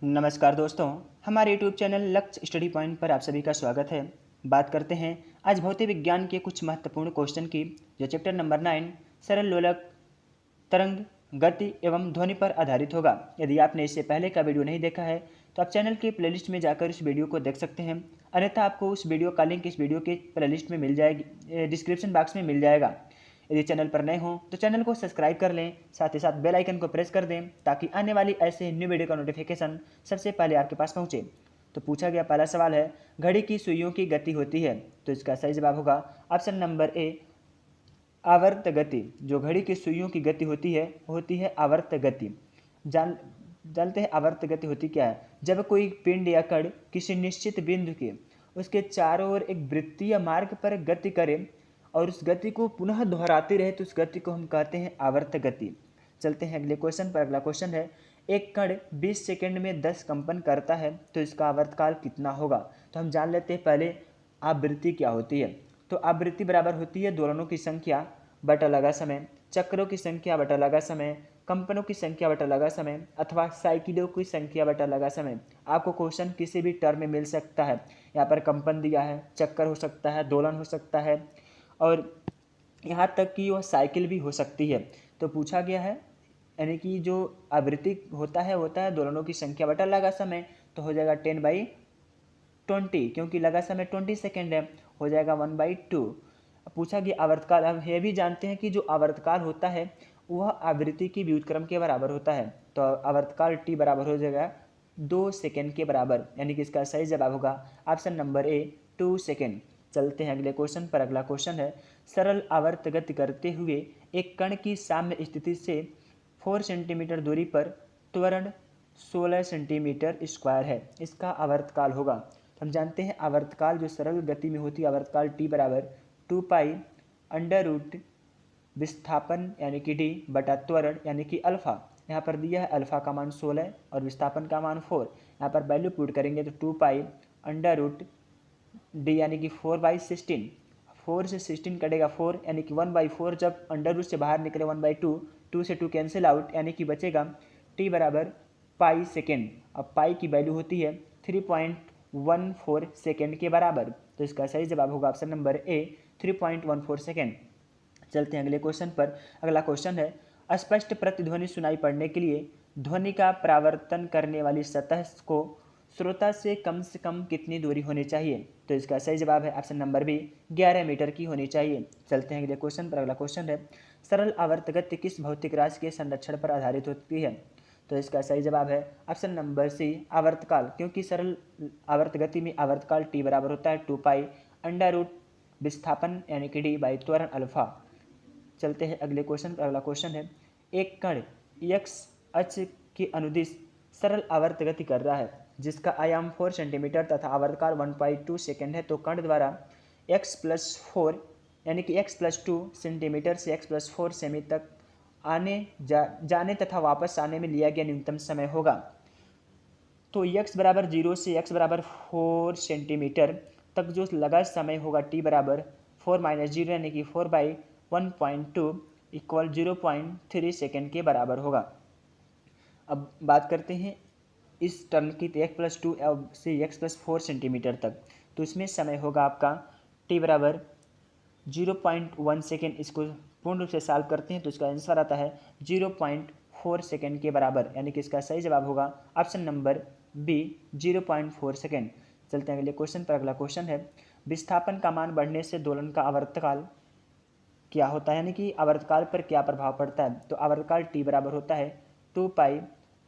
नमस्कार दोस्तों, हमारे यूट्यूब चैनल लक्ष्य स्टडी पॉइंट पर आप सभी का स्वागत है। बात करते हैं आज भौतिक विज्ञान के कुछ महत्वपूर्ण क्वेश्चन की, जो चैप्टर नंबर 9 सरल लोलक तरंग गति एवं ध्वनि पर आधारित होगा। यदि आपने इससे पहले का वीडियो नहीं देखा है तो आप चैनल के प्लेलिस्ट में जाकर उस वीडियो को देख सकते हैं, अन्यथा आपको उस वीडियो का लिंक इस वीडियो के प्लेलिस्ट में मिल जाएगी, डिस्क्रिप्शन बॉक्स में मिल जाएगा। यदि चैनल पर नए हो तो चैनल को सब्सक्राइब कर लें, साथ ही साथ बेल आइकन को प्रेस कर दें ताकि आने वाली ऐसे न्यू वीडियो का नोटिफिकेशन सबसे पहले आपके पास पहुंचे। तो पूछा गया पहला सवाल है, घड़ी की सुइयों की गति होती है, तो इसका सही जवाब होगा ऑप्शन नंबर ए, आवर्त गति। जो घड़ी की सुइयों की गति होती है आवर्त गति। जानते हैं आवर्त गति होती क्या है। जब कोई पिंड या कण किसी निश्चित बिंदु के उसके चारों ओर एक वृत्तीय मार्ग पर गति करे और उस गति को पुनः दोहराती रहे तो उस गति को हम कहते हैं आवर्त गति। चलते हैं अगले क्वेश्चन पर। अगला क्वेश्चन है, एक कण 20 सेकंड में 10 कंपन करता है तो इसका आवर्तकाल कितना होगा। तो हम जान लेते हैं पहले आवृत्ति क्या होती है। तो आवृत्ति बराबर होती है दोलनों की संख्या बटा लगा समय, चक्रों की संख्या बटा लगा समय, कंपनों की संख्या बटा लगा समय अथवा साइकिलों की संख्या बटा लगा समय। आपको क्वेश्चन किसी भी टर्म में मिल सकता है। यहाँ पर कंपन दिया है, चक्कर हो सकता है, दोलन हो सकता है और यहाँ तक कि वह साइकिल भी हो सकती है। तो पूछा गया है यानी कि जो आवृत्ति होता है दोलनों की संख्या बटा लगा समय, तो हो जाएगा 10/20, क्योंकि लगा समय 20 सेकेंड है, हो जाएगा 1/2। पूछा गया आवर्तकाल। हम ये भी जानते हैं कि जो आवर्तकाल होता है वह आवृत्ति की व्युत्क्रम के बराबर होता है, तो आवर्तकाल t बराबर हो जाएगा 2 सेकेंड के बराबर, यानी कि इसका सही जवाब होगा ऑप्शन नंबर ए, 2 सेकेंड। चलते हैं अगले क्वेश्चन पर। अगला क्वेश्चन है, सरल आवर्त गति करते हुए एक कण की साम्य स्थिति से 4 सेंटीमीटर दूरी पर त्वरण 16 सेंटीमीटर स्क्वायर है, इसका आवर्तकाल होगा। तो हम जानते हैं आवर्तकाल जो सरल गति में होती है आवर्तकाल t बराबर 2 पाई अंडर रूट विस्थापन यानी कि डी बटा त्वरण यानी कि अल्फा। यहाँ पर दिया है अल्फा का मान 16 और विस्थापन का मान 4। यहाँ पर वैल्यू पुट करेंगे तो 2 पाई अंडर रूट डी यानी कि 4/16, 4 से 16 कटेगा 4 यानी कि 1/4। जब अंडर रूट से बाहर निकले 1/2, 2 से 2 कैंसिल आउट यानी कि बचेगा टी बराबर पाई सेकेंड। अब पाई की वैल्यू होती है 3.14 सेकेंड के बराबर, तो इसका सही जवाब होगा ऑप्शन नंबर ए, 3.14 सेकेंड। चलते हैं अगले क्वेश्चन पर। अगला क्वेश्चन है, अस्पष्ट प्रतिध्वनि सुनाई पड़ने के लिए ध्वनि का परावर्तन करने वाली सतह को श्रोता से कम कितनी दूरी होनी चाहिए। तो इसका सही जवाब है ऑप्शन नंबर बी, 11 मीटर की होनी चाहिए। चलते हैं अगले क्वेश्चन पर। अगला क्वेश्चन है, सरल आवर्त गति किस भौतिक राशि के संरक्षण पर आधारित होती है। तो इसका सही जवाब है ऑप्शन नंबर सी, आवर्तकाल, क्योंकि सरल आवर्त गति में आवर्तकाल टी बराबर होता है 2 पाई अंडर रूट विस्थापन यानी कि डी बाई त्वरण अल्फा। चलते हैं अगले क्वेश्चन पर। अगला क्वेश्चन है, एक कण x अक्ष के अनुदिश सरल आवर्त गति कर रहा है जिसका आयाम 4 सेंटीमीटर तथा आवर्तकाल 1/2 सेकेंड है, तो कण द्वारा x+4 यानी कि x+2 सेंटीमीटर से x+4 सेमी तक जाने तथा वापस आने में लिया गया न्यूनतम समय होगा। तो x बराबर 0 से x बराबर 4 सेंटीमीटर तक जो लगा समय होगा t बराबर 4-0 यानी कि 4/1.2 इक्वल 0.3 सेकेंड के बराबर होगा। अब बात करते हैं इस टर्म की, तो x+2 से x+4 सेंटीमीटर तक, तो इसमें समय होगा आपका t बराबर 0.1 सेकेंड। इसको पूर्ण रूप से सॉल्व करते हैं तो इसका आंसर आता है 0.4 सेकेंड के बराबर, यानी कि इसका सही जवाब होगा ऑप्शन नंबर बी, 0.4 सेकेंड। चलते हैं अगले क्वेश्चन पर। अगला क्वेश्चन है, विस्थापन का मान बढ़ने से दोलन का आवर्तकाल क्या होता है, यानी कि आवर्तकाल पर क्या प्रभाव पड़ता है। तो आवर्तकाल टी बराबर होता है 2 पाई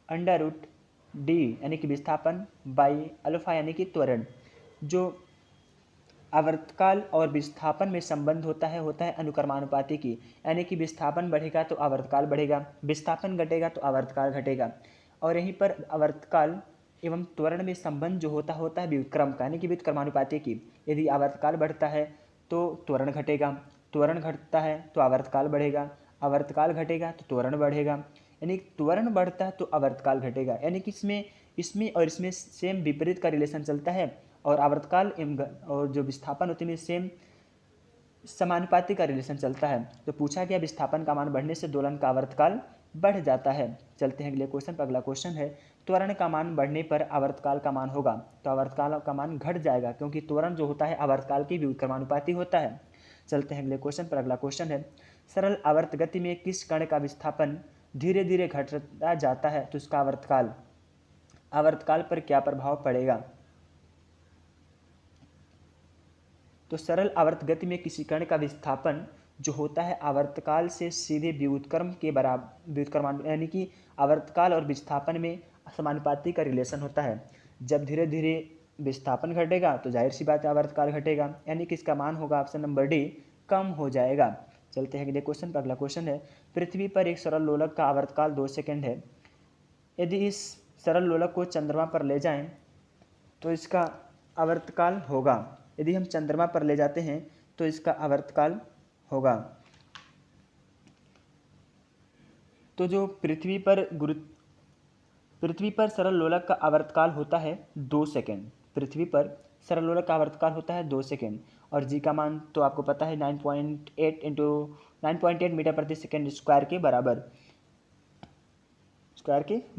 अंडर रूट डी यानी कि विस्थापन बाई अल्फा यानी कि त्वरण। जो आवर्तकाल और विस्थापन में संबंध होता है अनुक्रमानुपाती की, यानी कि विस्थापन बढ़ेगा तो आवर्तकाल बढ़ेगा, विस्थापन घटेगा तो आवर्तकाल घटेगा। और यहीं पर आवर्तकाल एवं त्वरण में संबंध जो होता है व्युत्क्रम का, यानी कि व्युत्क्रमानुपाती की। यदि आवर्तकाल बढ़ता है तो त्वरण घटेगा, त्वरण घटता है तो आवर्तकाल बढ़ेगा, आवर्तकाल घटेगा तो त्वरण बढ़ेगा, यानी त्वरण बढ़ता है तो आवर्तकाल घटेगा। यानी कि इसमें और इसमें सेम विपरीत का रिलेशन चलता है, और आवर्तकाल और जो विस्थापन होते हैं सेम समानुपाती का रिलेशन चलता है। तो पूछा गया विस्थापन का मान बढ़ने से दोलन का आवर्तकाल बढ़ जाता है। चलते हैं अगले क्वेश्चन पर। अगला क्वेश्चन है त्वरण का मान बढ़ने पर आवर्तकाल का मान होगा। तो आवर्तकाल का मान घट जाएगा क्योंकि त्वरण जो होता है आवर्तकाल के व्युत्क्रमानुपाती होता है। चलते हैं अगले क्वेश्चन पर। अगला क्वेश्चन है सरल आवर्त गति में किस कण का विस्थापन धीरे धीरे घटता जाता है तो इसका आवर्तकाल पर क्या प्रभाव पड़ेगा। तो सरल आवर्त गति में किसी कण का विस्थापन जो होता है आवर्तकाल से सीधे व्युत्क्रम यानी कि आवर्तकाल और विस्थापन में समानुपाती का रिलेशन होता है। जब धीरे धीरे विस्थापन घटेगा तो जाहिर सी बात है आवर्तकाल घटेगा, यानी कि इसका मान होगा ऑप्शन नंबर डी, कम हो जाएगा। चलते हैं अगले क्वेश्चन पर। अगला क्वेश्चन है पृथ्वी पर एक सरल लोलक का आवर्तकाल 2 सेकंड है। यदि इस सरल लोलक को चंद्रमा पर ले जाएं तो इसका आवर्तकाल होगा। यदि हम चंद्रमा पर ले जाते हैं तो इसका आवर्तकाल होगा। तो जो पृथ्वी पर सरल लोलक का आवर्तकाल होता है 2 सेकंड। पृथ्वी पर सरल लोलक का आवर्तकाल होता है 2 सेकंड और जी का मान तो आपको पता है 9.8 मीटर प्रति सेकंड स्क्वायर के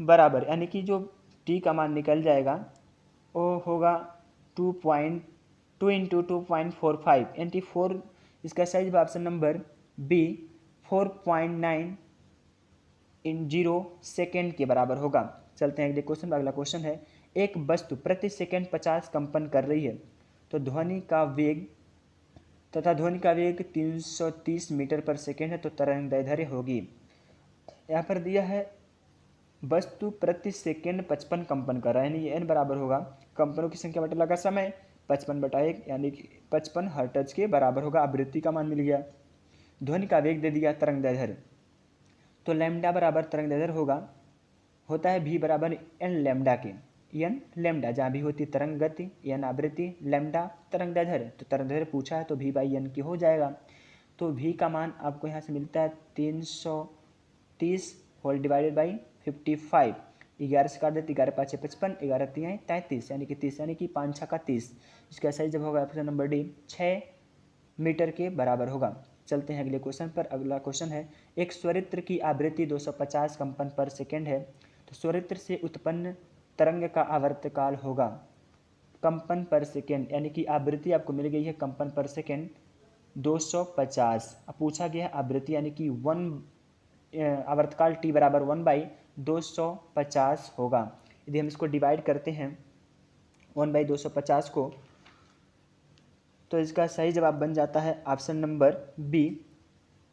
बराबर, यानी कि जो टी का मान निकल जाएगा वो होगा 2.2 इंटू 2.45 यानी 4। इसका सही ऑप्शन नंबर बी 4.9 सेकेंड के बराबर होगा। चलते हैं अगले क्वेश्चन पर। अगला क्वेश्चन है एक वस्तु प्रति सेकंड 50 कंपन कर रही है तो ध्वनि का वेग 330 मीटर पर सेकेंड है तो तरंग दैर्ध्य होगी। यहाँ पर दिया है वस्तु प्रति सेकेंड 55 कंपन कर रहा है, यानी n बराबर होगा कंपनों की संख्या बटा लगा समय 55/1 यानी कि 55 हर्ट्ज के बराबर होगा। आवृत्ति का मान मिल गया, ध्वनि का वेग दे दिया, तरंग दैर्ध्य तो लैम्डा बराबर तरंग दैर्ध्य होता है v बराबर n लैम्डा के। n लैम्डा जहाँ भी होती तरंग गति, n आवृत्ति, लैम्डा तरंग दैर्ध्य, तो तरंग दैर्ध्य पूछा है तो v बाई n की हो जाएगा। तो v का मान आपको यहाँ से मिलता है 330 होल डिवाइडेड बाई 55। 11 से काट देते 11 5 55, 11 3 33 यानी कि 30 यानी कि 5 6 का 30। इसका सही जब होगा ऑप्शन नंबर डी 6 मीटर के बराबर होगा। चलते हैं अगले क्वेश्चन पर। अगला क्वेश्चन है एक स्वरित्र की आवृत्ति 250 कंपन पर सेकेंड है तो स्वरित्र से उत्पन्न तरंग का आवर्तकाल होगा कंपन पर सेकेंड, यानी कि आवृत्ति आपको मिल गई है कंपन पर सेकेंड 250। अब पूछा गया है आवृत्ति यानी कि आवर्तकाल t बराबर 1/250 होगा। यदि हम इसको डिवाइड करते हैं 1/250 को तो इसका सही जवाब बन जाता है ऑप्शन नंबर बी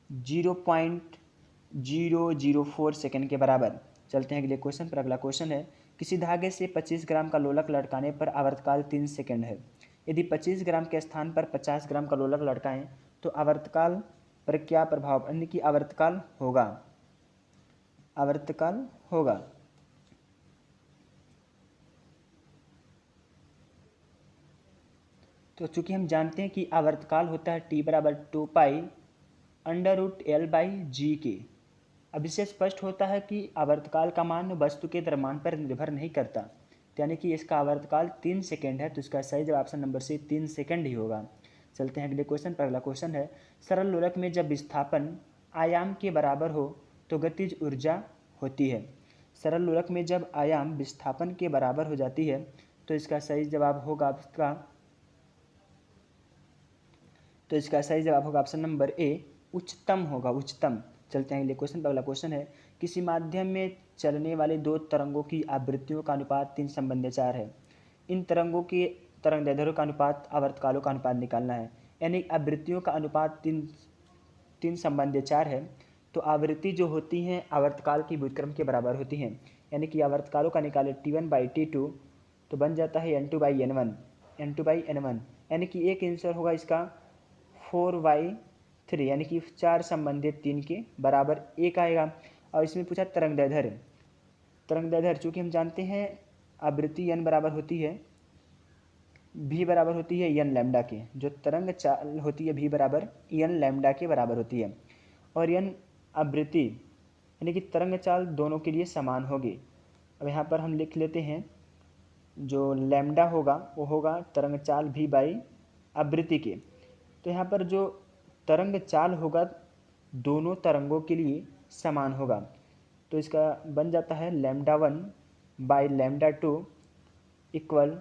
0.004 सेकेंड के बराबर। चलते हैं अगले क्वेश्चन पर। अगला क्वेश्चन है किसी धागे से 25 ग्राम का लोलक लटकाने पर आवर्तकाल 3 सेकेंड है। यदि 25 ग्राम के स्थान पर 50 ग्राम का लोलक लटकाएं तो आवर्तकाल पर क्या प्रभाव, यानी कि आवर्तकाल होगा। तो चूंकि हम जानते हैं कि आवर्तकाल होता है t बराबर 2π√L/g के। अब इससे स्पष्ट होता है कि आवर्तकाल का मान वस्तु के द्रव्यमान पर निर्भर नहीं करता, यानी कि इसका आवर्तकाल 3 सेकेंड है तो इसका सही जवाब ऑप्शन नंबर सी 3 सेकेंड ही होगा। चलते हैं अगले क्वेश्चन पर। अगला क्वेश्चन है सरल लोलक में जब विस्थापन आयाम के बराबर हो तो गतिज ऊर्जा होती है। सरल लोलक में जब आयाम विस्थापन के बराबर हो जाती है तो इसका सही जवाब होगा ऑप्शन नंबर ए उच्चतम होगा, उच्चतम। चलते हैं अगले क्वेश्चन पर। अगला क्वेश्चन है किसी माध्यम में चलने वाले दो तरंगों की आवृत्तियों का अनुपात 3/4 है। इन तरंगों के तरंग दैर्ध्यों का अनुपात आवर्तकालों का अनुपात निकालना है, यानी आवृत्तियों का अनुपात 3/4 है तो आवृत्ति जो होती हैं आवर्तकाल की व्युत्क्रम के बराबर होती हैं, यानी कि आवर्तकालों का निकाले T1/T2 तो बन जाता है N2/N1 यानी कि एक आंसर होगा इसका 4/3 यानी कि 4 संबंधित 3 के बराबर एक आएगा। और इसमें पूछा तरंग दैर्ध्य चूँकि हम जानते हैं आवृत्ति n बराबर होती है v बराबर होती है n लैम्डा के, जो तरंग चाल होती है v बराबर n लैम्डा के बराबर होती है और n आवृत्ति यानी कि तरंग चाल दोनों के लिए समान होगी। अब यहाँ पर हम लिख लेते हैं जो लैम्डा होगा वो होगा तरंग चाल v बाई आवृत्ति के। तो यहाँ पर जो तरंग चाल होगा दोनों तरंगों के लिए समान होगा, तो इसका बन जाता है λ1/λ2 इक्वल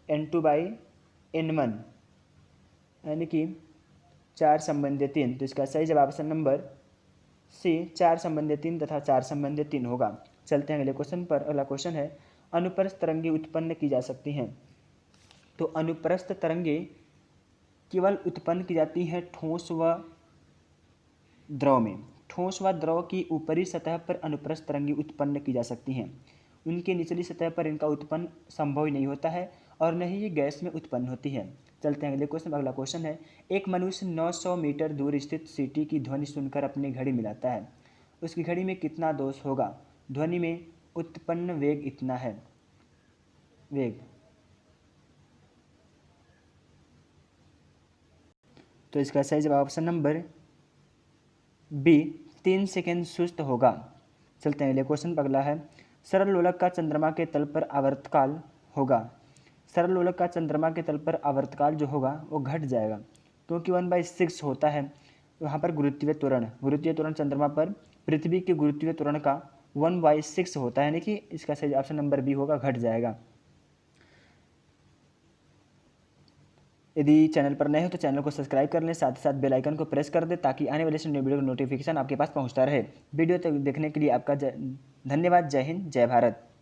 n2/n1, यानी कि 4/3। तो इसका सही जवाब ऑप्शन नंबर सी 4/3 तथा 4/3 होगा। चलते हैं अगले क्वेश्चन पर। अगला क्वेश्चन है, अनुप्रस्थ तरंगें उत्पन्न की जा सकती हैं। तो अनुप्रस्थ तरंगें केवल उत्पन्न की जाती हैं ठोस व द्रव में। ठोस व द्रव की ऊपरी सतह पर अनुप्रस्थ तरंगें उत्पन्न की जा सकती हैं। उनके निचली सतह पर इनका उत्पन्न संभव ही नहीं होता है और न ही ये गैस में उत्पन्न होती है। चलते हैं अगले क्वेश्चन। अगला क्वेश्चन है, एक मनुष्य 900 मीटर दूर स्थित सीटी की ध्वनि सुनकर अपनी घड़ी मिलाता है। उसकी घड़ी में कितना दोष होगा? ध्वनि में उत्पन्न वेग इतना है। वेग, तो इसका सही जवाब ऑप्शन नंबर बी 3 सेकेंड सुस्त होगा। चलते हैं अगले क्वेश्चन पर। अगला है, सरल लोलक का चंद्रमा के तल पर आवर्तकाल होगा। सरल लोलक का चंद्रमा के तल पर आवर्तकाल जो होगा वो घट जाएगा, क्योंकि 1/6 होता है वहाँ पर गुरुत्वीय त्वरण चंद्रमा पर पृथ्वी के गुरुत्वीय त्वरण का 1/6 होता है, यानी कि इसका सही ऑप्शन नंबर बी होगा, घट जाएगा। यदि चैनल पर नए हो तो चैनल को सब्सक्राइब कर लें, साथ ही साथ बेल आइकन को प्रेस कर दें ताकि आने वाले न्यू वीडियो का नोटिफिकेशन आपके पास पहुंचता रहे। वीडियो तक देखने के लिए आपका धन्यवाद। जय हिंद, जय भारत।